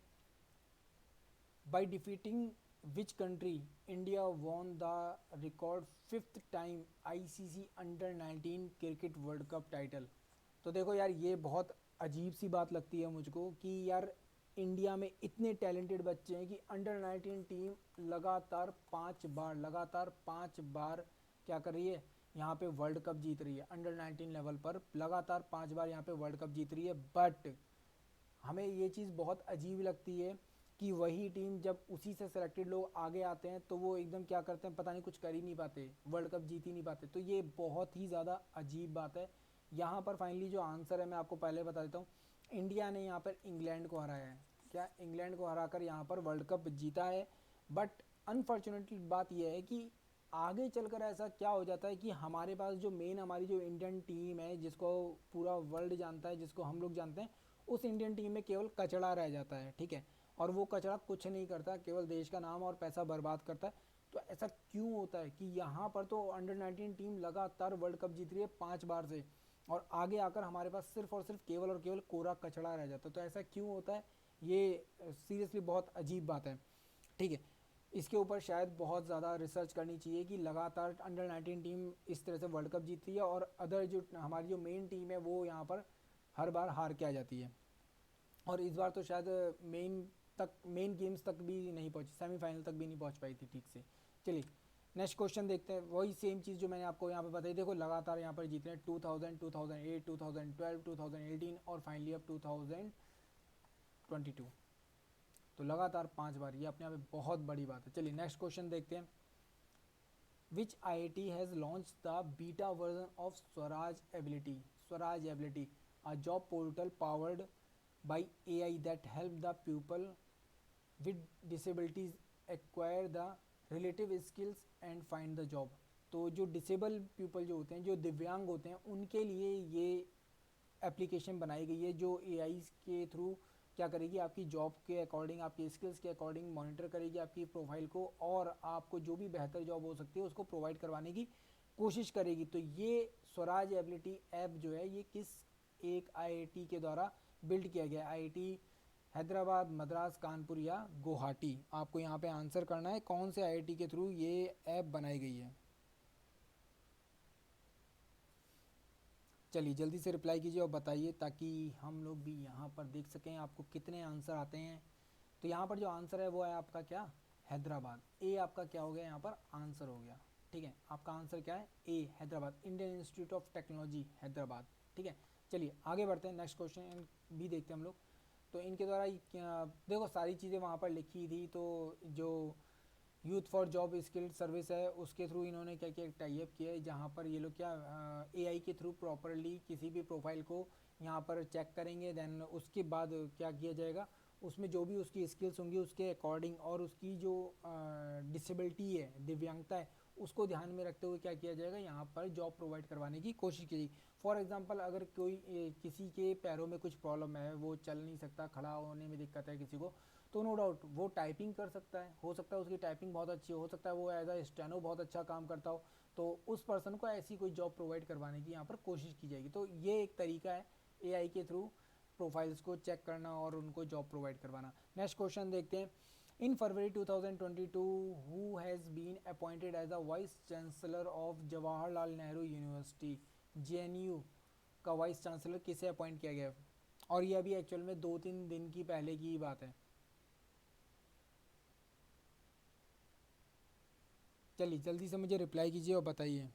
By defeating which country India won the record 5th time ICC under 19 cricket world cup title. तो देखो यार, ये बहुत अजीब सी बात लगती है मुझको कि यार इंडिया में इतने टैलेंटेड बच्चे हैं कि अंडर 19 टीम लगातार 5 बार क्या कर रही है, यहाँ पे वर्ल्ड कप जीत रही है। अंडर 19 लेवल पर लगातार 5 बार यहाँ पे वर्ल्ड कप जीत रही है। बट हमें ये चीज़ बहुत अजीब लगती है कि वही टीम जब उसी से सिलेक्टेड लोग आगे आते हैं तो वो एकदम क्या करते हैं, पता नहीं, कुछ कर ही नहीं पाते, वर्ल्ड कप जीत ही नहीं पाते। तो ये बहुत ही ज़्यादा अजीब बात है। यहाँ पर फाइनली जो आंसर है मैं आपको पहले बता देता हूँ। इंडिया ने यहाँ पर इंग्लैंड को हराया है। क्या इंग्लैंड को हराकर यहाँ पर वर्ल्ड कप जीता है। बट अनफॉर्चुनेटली बात यह है कि आगे चलकर ऐसा क्या हो जाता है कि हमारे पास जो मेन हमारी जो इंडियन टीम है, जिसको पूरा वर्ल्ड जानता है, जिसको हम लोग जानते हैं, उस इंडियन टीम में केवल कचड़ा रह जाता है। ठीक है, और वो कचड़ा कुछ नहीं करता, केवल देश का नाम और पैसा बर्बाद करता है। तो ऐसा क्यों होता है कि यहाँ पर तो अंडर 19 टीम लगातार वर्ल्ड कप जीत रही है 5 बार से, और आगे आकर हमारे पास सिर्फ और सिर्फ केवल और केवल कोरा कचड़ा रह जाता है। तो ऐसा क्यों होता है, ये सीरियसली बहुत अजीब बात है। ठीक है, इसके ऊपर शायद बहुत ज़्यादा रिसर्च करनी चाहिए कि लगातार अंडर 19 टीम इस तरह से वर्ल्ड कप जीतती है और अदर जो हमारी जो मेन टीम है वो यहाँ पर हर बार हार के आ जाती है। और इस बार तो शायद मेन गेम्स तक भी नहीं पहुंची, सेमीफाइनल तक भी नहीं पहुंच पाई थी ठीक से। चलिए नेक्स्ट क्वेश्चन देखते हैं, वही सेम चीज़ जो मैंने आपको यहाँ पे बताई। देखो लगातार यहाँ पर जीत रहे हैं 2000, 2008, 2012, 2018 और फाइनली अब 2022। तो लगातार 5 बार, ये अपने आप में बहुत बड़ी बात है। चलिए नेक्स्ट क्वेश्चन देखते हैं। विच IIT has launch the beta version of Swaraj ability? Swaraj ability, a job portal powered by AI that help the people with disabilities acquire the relative skills and find the job। तो जो disable people जो होते हैं, जो दिव्यांग होते हैं, उनके लिए ये एप्लीकेशन बनाई गई है जो एआई के थ्रू क्या करेगी, आपकी जॉब के अकॉर्डिंग, आपकी स्किल्स के अकॉर्डिंग मॉनिटर करेगी आपकी प्रोफाइल को और आपको जो भी बेहतर जॉब हो सकती है उसको प्रोवाइड करवाने की कोशिश करेगी। तो ये स्वराज एबिलिटी ऐप जो है ये किस एक आईआईटी के द्वारा बिल्ड किया गया? आईआईटी हैदराबाद, मद्रास, कानपुर या गुवाहाटी? आपको यहाँ पे आंसर करना है कौन से आईआईटी के थ्रू ये ऐप बनाई गई है। चलिए जल्दी से रिप्लाई कीजिए और बताइए ताकि हम लोग भी यहाँ पर देख सकें आपको कितने आंसर आते हैं। तो यहाँ पर जो आंसर है वो है आपका क्या, हैदराबाद। ए आपका क्या हो गया यहाँ पर आंसर हो गया। ठीक है, आपका आंसर क्या है, A Hyderabad, Indian Institute of Technology Hyderabad. ठीक है, चलिए आगे बढ़ते हैं, नेक्स्ट क्वेश्चन भी देखते हैं हम लोग। तो इनके द्वारा देखो सारी चीज़ें वहाँ पर लिखी थी। तो जो youth for job skill service है उसके थ्रू इन्होंने क्या किया, टाई अप किया है जहाँ पर ये लोग क्या एआई के थ्रू प्रॉपरली किसी भी प्रोफाइल को यहाँ पर चेक करेंगे। देन उसके बाद क्या किया जाएगा, उसमें जो भी उसकी स्किल्स होंगी उसके अकॉर्डिंग और उसकी जो डिसेबिलिटी है, दिव्यांगता है, उसको ध्यान में रखते हुए क्या किया जाएगा, यहाँ पर जॉब प्रोवाइड करवाने की कोशिश की जाएगी। फॉर एग्जांपल अगर कोई किसी के पैरों में कुछ प्रॉब्लम है, वो चल नहीं सकता, खड़ा होने में दिक्कत है किसी को, तो नो डाउट वो टाइपिंग कर सकता है, हो सकता है उसकी टाइपिंग बहुत अच्छी हो सकता है वो एज अ स्टेनो बहुत अच्छा काम करता हो, तो उस पर्सन को ऐसी कोई जॉब प्रोवाइड करवाने की यहाँ पर कोशिश की जाएगी। तो ये एक तरीका है एआई के थ्रू प्रोफाइल्स को चेक करना और उनको जॉब प्रोवाइड करवाना। नेक्स्ट क्वेश्चन देखते हैं। In February 2022 who has been appointed as a vice chancellor of Jawaharlal Nehru university? JNU का वाइस चांसलर किसे अपॉइंट किया गया? और ये अभी एक्चुअल में 2-3 दिन की पहले की बात है। चलिए जल्दी से मुझे रिप्लाई कीजिए और बताइए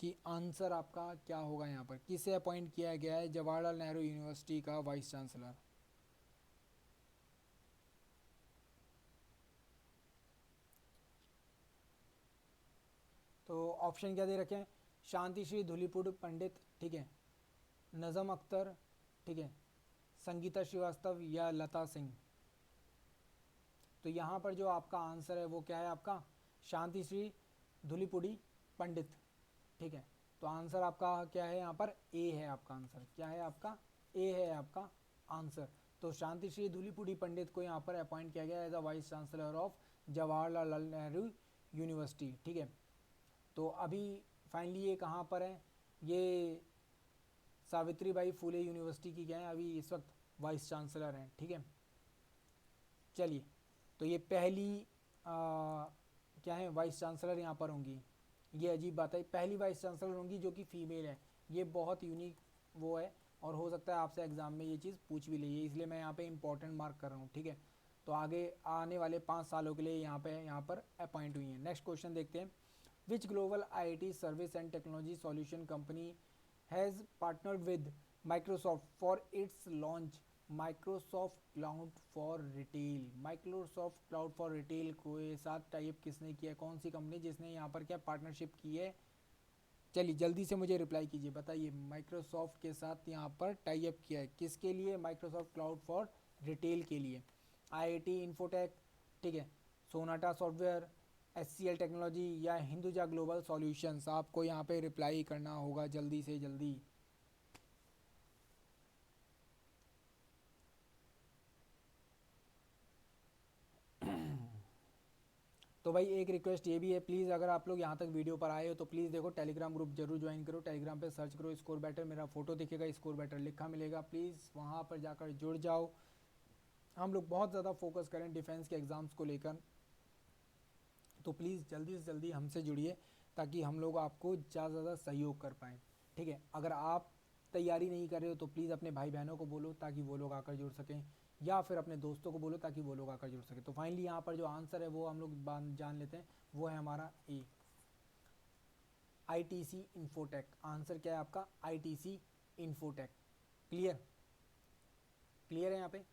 कि आंसर आपका क्या होगा। यहाँ पर किसे अपॉइंट किया गया है जवाहरलाल नेहरू यूनिवर्सिटी का वाइस चांसलर? तो ऑप्शन क्या दे रखे हैं, शांति श्री धुलीपुर पंडित, ठीक है, नज़म अख्तर, ठीक है, संगीता श्रीवास्तव या लता सिंह? तो यहाँ पर जो आपका आंसर है वो क्या है, आपका शांति श्री धुलीपुड़ी पंडित। ठीक है, तो आंसर आपका क्या है यहाँ पर, ए है आपका आंसर। क्या है आपका, ए है आपका आंसर। तो शांति श्री धुलीपुड़ी पंडित को यहाँ पर अपॉइंट किया गया as a vice chancellor of Jawaharlal Nehru university. ठीक है, तो अभी फाइनली ये कहाँ पर है, ये सावित्रीबाई फुले यूनिवर्सिटी की क्या है अभी इस वक्त वाइस चांसलर हैं। ठीक है, चलिए तो ये पहली क्या है वाइस चांसलर यहाँ पर होंगी। ये अजीब बात है, पहली वाइस चांसलर होंगी जो कि फीमेल है। ये बहुत यूनिक वो है और हो सकता है आपसे एग्जाम में ये चीज़ पूछ भी ली है, इसलिए मैं यहाँ पे इंपॉर्टेंट मार्क कर रहा हूँ। ठीक है, तो आगे आने वाले 5 सालों के लिए यहाँ पर अपॉइंट हुई हैं। नेक्स्ट क्वेश्चन देखते हैं। Which global IT service and technology solution company has partnered with Microsoft for its launch Microsoft cloud for retail? Microsoft cloud for retail को साथ टाइप किसने किया, कौन सी कंपनी जिसने यहाँ पर क्या पार्टनरशिप की है? चलिए जल्दी से मुझे रिप्लाई कीजिए, बताइए माइक्रोसॉफ्ट के साथ यहाँ पर टाई अप किया है किसके लिए, माइक्रोसॉफ्ट क्लाउड फॉर रिटेल के लिए। आईआईटी इन्फोटेक, ठीक है, सोनाटा सॉफ्टवेयर, एचसीएल टेक्नोलॉजी या हिंदुजा ग्लोबल सॉल्यूशंस? आपको यहाँ पे रिप्लाई करना होगा जल्दी से जल्दी। तो तो भाई एक रिक्वेस्ट ये भी है, प्लीज़ अगर आप लोग यहाँ तक वीडियो पर आए हो तो प्लीज़ देखो टेलीग्राम ग्रुप जरूर ज्वाइन करो। टेलीग्राम पे सर्च करो स्कोर बैटर, मेरा फोटो दिखेगा, स्कोर बैटर लिखा मिलेगा, प्लीज़ वहाँ पर जाकर जुड़ जाओ। हम लोग बहुत ज़्यादा फोकस करें डिफेंस के एग्ज़ाम्स को लेकर, तो प्लीज़ जल्दी से जल्दी हमसे जुड़िए ताकि हम लोग आपको ज़्यादा से ज़्यादा सहयोग कर पाएँ। ठीक है, अगर आप तैयारी नहीं कर रहे हो तो प्लीज़ अपने भाई बहनों को बोलो ताकि वो लोग आकर जुड़ सकें, या फिर अपने दोस्तों को बोलो ताकि वो लोग आकर जुड़ सकें। तो फाइनली यहाँ पर जो आंसर है वो हम लोग जान लेते हैं, वो है हमारा ए, ITC इन्फोटेक। आंसर क्या है आपका? ITC infotech. क्लियर? क्लियर है यहाँ पे?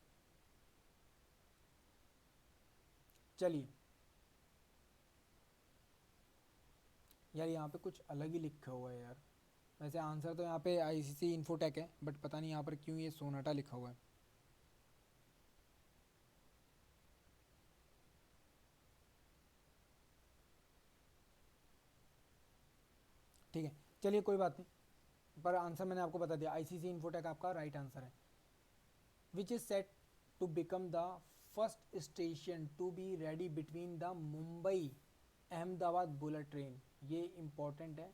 चलिए यार यहाँ पे कुछ अलग ही लिखा हुआ है यार। वैसे आंसर तो यहाँ पे ICC इन्फोटेक है, बट पता नहीं यहाँ पर क्यों ये सोनाटा लिखा हुआ है। ठीक है, चलिए कोई बात नहीं, पर आंसर मैंने आपको बता दिया, ICC इन्फोटेक आपका राइट आंसर है। Which is set to become the first station to be ready between the Mumbai Ahmedabad bullet train. ये इंपॉर्टेंट है,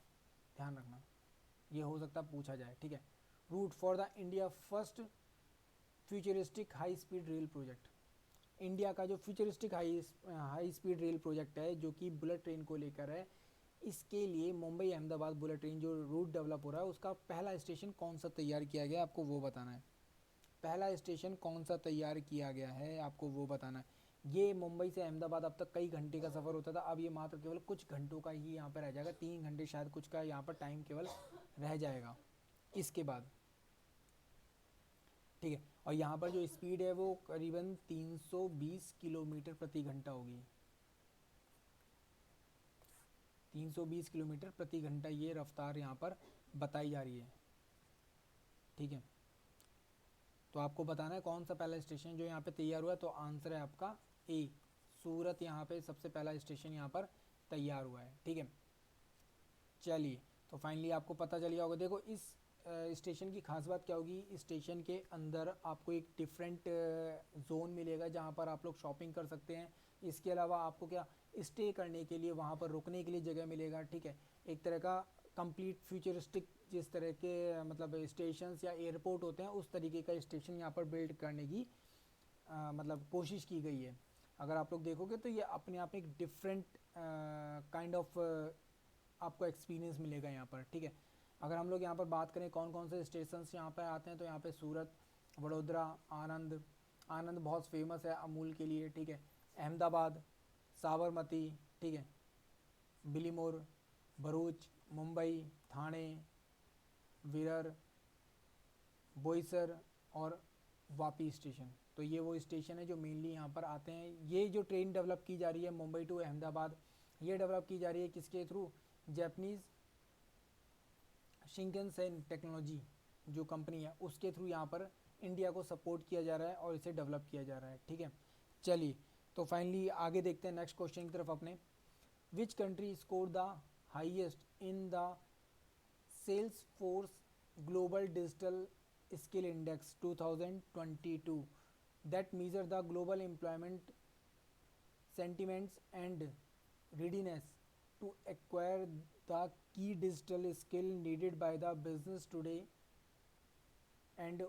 ध्यान रखना, ये हो सकता है पूछा जाए। ठीक है, route for the India first futuristic high speed rail project. India का जो futuristic high speed rail project है जो कि बुलेट ट्रेन को लेकर है, इसके लिए मुंबई अहमदाबाद बुलेट ट्रेन जो रूट डेवलप हो रहा है उसका पहला स्टेशन कौन सा तैयार किया गया है, आपको वो बताना है। पहला स्टेशन कौन सा तैयार किया गया है आपको वो बताना है। ये मुंबई से अहमदाबाद अब तक कई घंटे का सफ़र होता था, अब ये मात्र केवल कुछ घंटों का ही यहाँ पर रह जाएगा, 3 घंटे शायद कुछ का यहाँ पर टाइम केवल रह जाएगा इसके बाद। ठीक है, और यहाँ पर जो स्पीड है वो करीबन 320 किलोमीटर प्रति घंटा होगी। 320 किलोमीटर प्रति घंटा ये रफ्तार यहाँ पर बताई जा रही है। ठीक है, तो आपको बताना है कौन सा पहला स्टेशन जो यहाँ पे तैयार हुआ है, तो आंसर है आपका ए, सूरत। यहाँ पे सबसे पहला स्टेशन यहाँ पर तैयार हुआ है। ठीक है, चलिए तो फाइनली आपको पता चल गया होगा। देखो इस स्टेशन की खास बात क्या होगी, इस स्टेशन के अंदर आपको एक डिफरेंट जोन मिलेगा जहाँ पर आप लोग शॉपिंग कर सकते हैं। इसके अलावा आपको क्या स्टे करने के लिए वहाँ पर रुकने के लिए जगह मिलेगा। ठीक है, एक तरह का कंप्लीट फ्यूचरिस्टिक जिस तरह के मतलब स्टेशंस या एयरपोर्ट होते हैं उस तरीके का स्टेशन यहाँ पर बिल्ड करने की मतलब कोशिश की गई है। अगर आप लोग देखोगे तो ये अपने आप में एक डिफरेंट काइंड ऑफ आपको एक्सपीरियंस मिलेगा यहाँ पर। ठीक है, अगर हम लोग यहाँ पर बात करें कौन कौन से स्टेशन यहाँ पर आते हैं, तो यहाँ पे सूरत, वडोदरा, आनंद, आनंद बहुत फेमस है अमूल के लिए। ठीक है, अहमदाबाद, साबरमती, ठीक है, बिलीमोर, भरूच, मुंबई, थाने, विरर, बोईसर और वापी स्टेशन। तो ये वो स्टेशन है जो मेनली यहाँ पर आते हैं। ये जो ट्रेन डेवलप की जा रही है मुंबई टू अहमदाबाद, ये डेवलप की जा रही है किसके थ्रू? जापानीज़ शिंकनसेन टेक्नोलॉजी जो कंपनी है उसके थ्रू यहाँ पर इंडिया को सपोर्ट किया जा रहा है और इसे डेवलप किया जा रहा है। ठीक है, चलिए तो फाइनली आगे देखते हैं नेक्स्ट क्वेश्चन की तरफ अपने। Which country score the highest in the sales force global digital skill index 2022 that measure the global employment sentiments and readiness to acquire the key digital skill needed by the business today and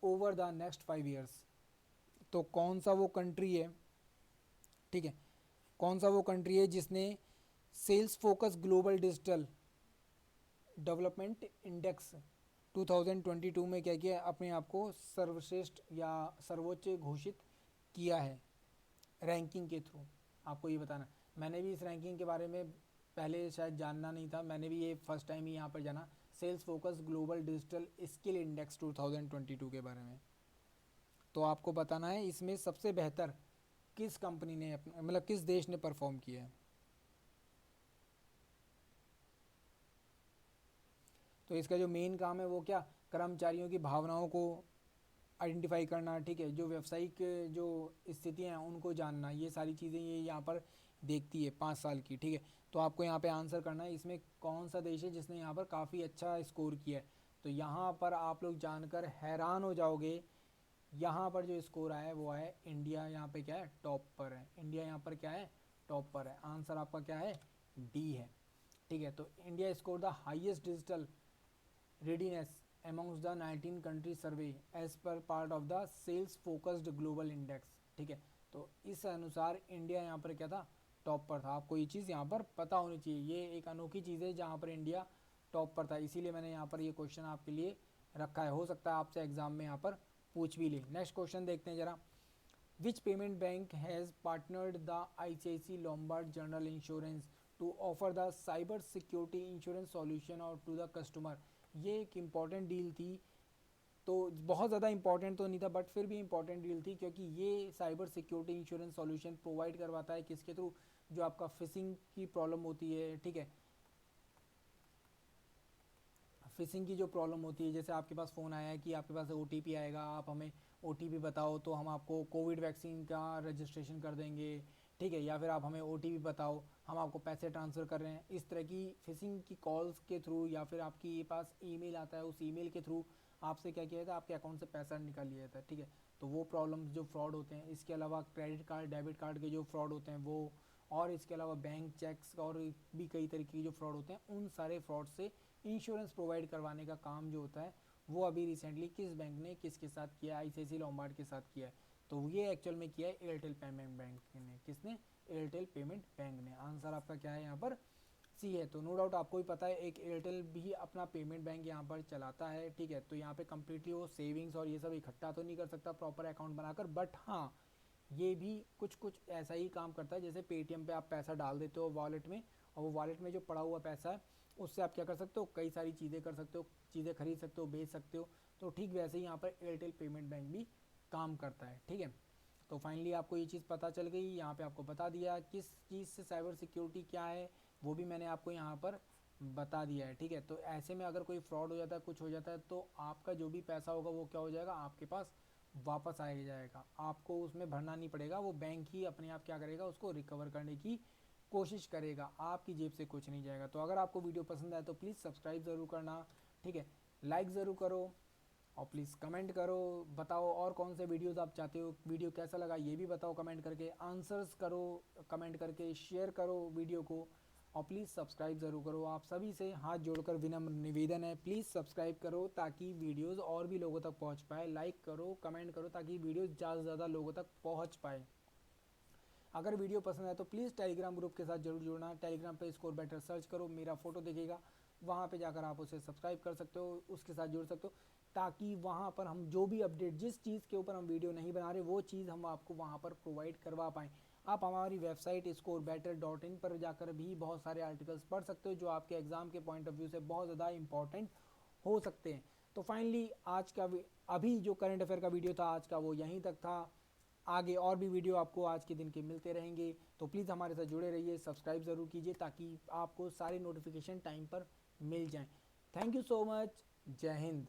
over the next 5 years। तो कौन सा वो country है, ठीक है, कौन सा वो कंट्री है जिसने sales focus global digital development index 2022 में क्या किया, अपने आप को सर्वश्रेष्ठ या सर्वोच्च घोषित किया है रैंकिंग के थ्रू। आपको ये बताना, मैंने भी इस रैंकिंग के बारे में पहले शायद जानना नहीं था, मैंने भी ये फर्स्ट टाइम ही यहाँ पर जाना, sales focus global digital skill index 2022 के बारे में। तो आपको बताना है इसमें सबसे बेहतर किस कंपनी ने मतलब किस देश ने परफॉर्म किया है। तो इसका जो मेन काम है वो क्या, कर्मचारियों की भावनाओं को आइडेंटिफाई करना। ठीक है, जो व्यावसायिक जो स्थितियाँ हैं उनको जानना, ये सारी चीज़ें ये यहाँ पर देखती है 5 साल की। ठीक है, तो आपको यहाँ पे आंसर करना है इसमें कौन सा देश है जिसने यहाँ पर काफ़ी अच्छा स्कोर किया है। तो यहाँ पर आप लोग जानकर हैरान हो जाओगे, यहाँ पर जो स्कोर आया है वो है इंडिया। यहाँ पे क्या है, टॉप पर है इंडिया, यहाँ पर क्या है टॉप पर है। आंसर आपका क्या है, डी है। ठीक है, तो India score the highest digital readiness amongst the 19 country survey as per part of the sales focused global index। ठीक है, तो इस अनुसार इंडिया यहाँ पर क्या था, टॉप पर था। आपको ये चीज़ यहाँ पर पता होनी चाहिए, ये एक अनोखी चीज़ है जहाँ पर इंडिया टॉप पर था, इसीलिए मैंने यहाँ पर ये क्वेश्चन आपके लिए रखा है। हो सकता है आपसे एग्जाम में यहाँ पर पूछ भी ले। नेक्स्ट क्वेश्चन देखते हैं जरा। Which payment bank has partnered the ICICI Lombard general insurance to offer the cyber security insurance solution और टू द कस्टमर। ये एक इम्पॉर्टेंट डील थी, तो बहुत ज़्यादा इम्पॉर्टेंट तो नहीं था बट फिर भी इम्पॉर्टेंट डील थी, क्योंकि ये cyber security insurance solution provide करवाता है किसके थ्रू, जो आपका फिशिंग की प्रॉब्लम होती है। ठीक है, फिशिंग की जो प्रॉब्लम होती है, जैसे आपके पास फ़ोन आया है कि आपके पास OTP आएगा, आप हमें OTP बताओ तो हम आपको कोविड वैक्सीन का रजिस्ट्रेशन कर देंगे। ठीक है, या फिर आप हमें OTP बताओ, हम आपको पैसे ट्रांसफ़र कर रहे हैं। इस तरह की फिशिंग की कॉल्स के थ्रू या फिर आपके पास ईमेल आता है, उस ईमेल के थ्रू आपसे क्या किया जाता है, आपके अकाउंट से पैसा निकाल लिया जाता है। ठीक है, तो वो प्रॉब्लम्स जो फ्रॉड होते हैं, इसके अलावा क्रेडिट कार्ड डेबिट कार्ड के जो फ्रॉड होते हैं वो, और इसके अलावा बैंक चेक्स और भी कई तरीके के जो फ्रॉड होते हैं, उन सारे फ्रॉड से इंश्योरेंस प्रोवाइड करवाने का काम जो होता है वो अभी रिसेंटली किस बैंक ने किसके साथ किया, ICICI लोम्बार्ड के साथ किया है। तो ये एक्चुअल में किया है एयरटेल पेमेंट बैंक ने। किसने, एयरटेल पेमेंट बैंक ने। आंसर आपका क्या है यहाँ पर, सी है। तो नो डाउट आपको भी पता है एक एयरटेल भी अपना पेमेंट बैंक यहाँ पर चलाता है। ठीक है, तो यहाँ पे कम्प्लीटली वो सेविंग्स और ये सब इकट्ठा तो नहीं कर सकता प्रॉपर अकाउंट बनाकर, बट हाँ ये भी कुछ कुछ ऐसा ही काम करता है। जैसे पेटीएम पे आप पैसा डाल देते हो वॉलेट में, और वो वॉलेट में जो पड़ा हुआ पैसा है उससे आप क्या कर सकते हो, कई सारी चीज़ें कर सकते हो, चीज़ें खरीद सकते हो, बेच सकते हो। तो ठीक वैसे ही यहाँ पर एयरटेल पेमेंट बैंक भी काम करता है। ठीक है, तो फाइनली आपको ये चीज़ पता चल गई। यहाँ पे आपको बता दिया किस चीज़ से साइबर सिक्योरिटी क्या है, वो भी मैंने आपको यहाँ पर बता दिया है। ठीक है, तो ऐसे में अगर कोई फ्रॉड हो जाता है, कुछ हो जाता है, तो आपका जो भी पैसा होगा वो क्या हो जाएगा, आपके पास वापस आ जाएगा। आपको उसमें भरना नहीं पड़ेगा, वो बैंक ही अपने आप क्या करेगा, उसको रिकवर करने की कोशिश करेगा, आपकी जेब से कुछ नहीं जाएगा। तो अगर आपको वीडियो पसंद आए तो प्लीज़ सब्सक्राइब ज़रूर करना। ठीक है, लाइक ज़रूर करो और प्लीज़ कमेंट करो, बताओ और कौन से वीडियोस आप चाहते हो, वीडियो कैसा लगा ये भी बताओ कमेंट करके, आंसर्स करो कमेंट करके, शेयर करो वीडियो को, और प्लीज़ सब्सक्राइब ज़रूर करो। आप सभी से हाथ जोड़कर विनम्र निवेदन है, प्लीज़ सब्सक्राइब करो ताकि वीडियोस और भी लोगों तक पहुंच पाए। लाइक करो कमेंट करो ताकि वीडियोस ज़्यादा से ज़्यादा लोगों तक पहुंच पाए। अगर वीडियो पसंद आए तो प्लीज़ टेलीग्राम ग्रुप के साथ जरूर जुड़ना। टेलीग्राम पे स्कोर बेटर सर्च करो, मेरा फोटो दिखेगा, वहाँ पे जाकर आप उसे सब्सक्राइब कर सकते हो, उसके साथ जुड़ सकते हो, ताकि वहाँ पर हम जो भी अपडेट, जिस चीज़ के ऊपर हम वीडियो नहीं बना रहे, वो चीज़ हम आपको वहाँ पर प्रोवाइड करवा पाएँ। आप हमारी वेबसाइट scorebetter.in पर जाकर भी बहुत सारे आर्टिकल्स पढ़ सकते हो जो आपके एग्ज़ाम के पॉइंट ऑफ व्यू से बहुत ज़्यादा इंपॉर्टेंट हो सकते हैं। तो फाइनली आज का अभी जो करंट अफेयर का वीडियो था आज का वो यहीं तक था। आगे और भी वीडियो आपको आज के दिन के मिलते रहेंगे, तो प्लीज़ हमारे साथ जुड़े रहिए, सब्सक्राइब ज़रूर कीजिए ताकि आपको सारे नोटिफिकेशन टाइम पर मिल जाएं। थैंक यू सो मच, जय हिंद।